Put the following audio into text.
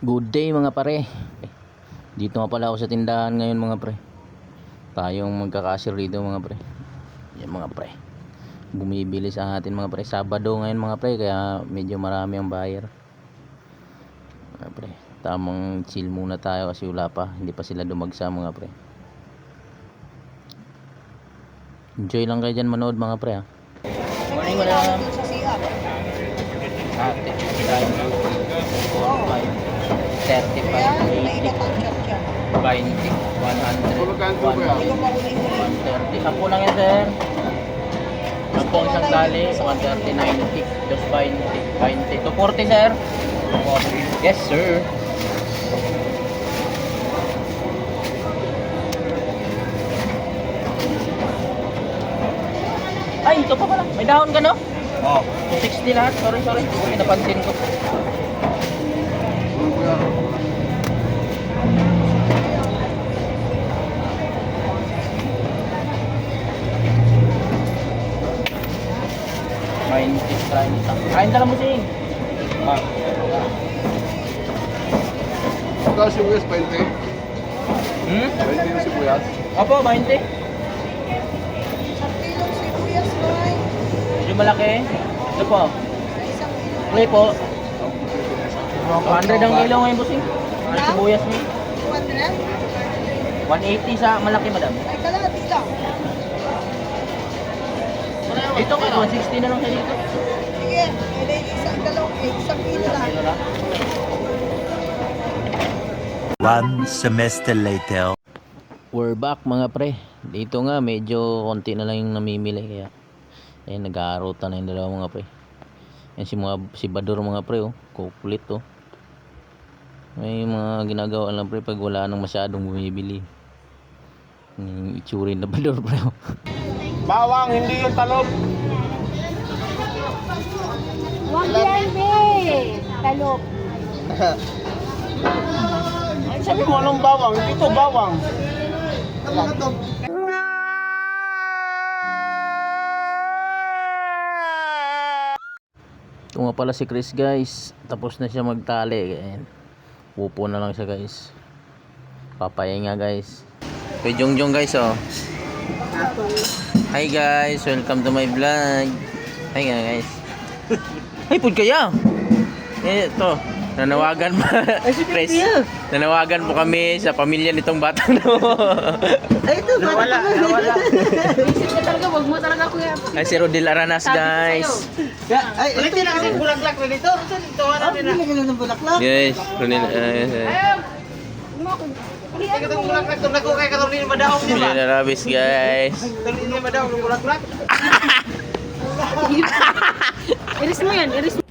Good day mga pare. Dito nga pala ako sa tindahan ngayon mga pre. Tayong magkakasir dito mga pre. Yan mga pre. Bumibili sa atin mga pre. Sabado ngayon mga pre, kaya medyo marami ang buyer. Mga pre, tamang chill muna tayo kasi wala pa. Hindi pa sila dumagsa mga pre. Enjoy lang kayo dyan manood mga pre ha. Morning madam. Ate, 35, 80, 20, 100, 130. 10 lang yan sir. 10 isang tali, 130, 90, 220, 20, 240 sir. 240. Yes sir. Ay, ito pa pala. May dahon ka no? Oo. 260 lahat. Sorry. Hindi napansin ko. Kain ka lang mo sing. Magkano sibuyas? 20? 20 yung sibuyas? Opo, 20. Medyo malaki. Ito po. Play po. 100 ang kilo ngayon busing. Ano sibuyas mo? 180 sa malaki madam. Ay, kalahati lang. Dito ka 160 na lang sa dito. Sige, isang kilo lang. One semester later. We're back mga pre. Dito nga medyo konti na lang yung namimili kaya nag-aarutan na yung dalawa mga pre. Yan si Bador mga pre oh, kukulit oh. May mga ginagawa lang pre pag wala nang masyadong bumibili. Yung itsuri na Bador pre oh. Bawang, hindi yung talog. Huwag yan, be! Talok. Ay, sabi mo anong bawang? Dito bawang. Ito nga pala si Chris guys. Tapos na siya magtali. Ayan. Pupo na lang siya guys. Papahinga guys. Kay Jongjong guys oh. Hi guys, welcome to my vlog. Hi guys. Ay pud kaya. Ito, nanawagan pa. Chris. Nanawagan po kami sa pamilya nitong batang no. Ay, ito, Nawala. Isip ka talaga, wag mo talaga kuya. Ay si Rodel Aranas guys. Ay, ito na kasi bulaklak na dito. Ito na nila. Ng bulaklak. Yes, Rodel Itong bulaklak, itong nako kay Carolina Madaong, di ba? Rodel Arabis guys. Carolina Madaong, ng bulaklak. Iris mo yan, iris mo.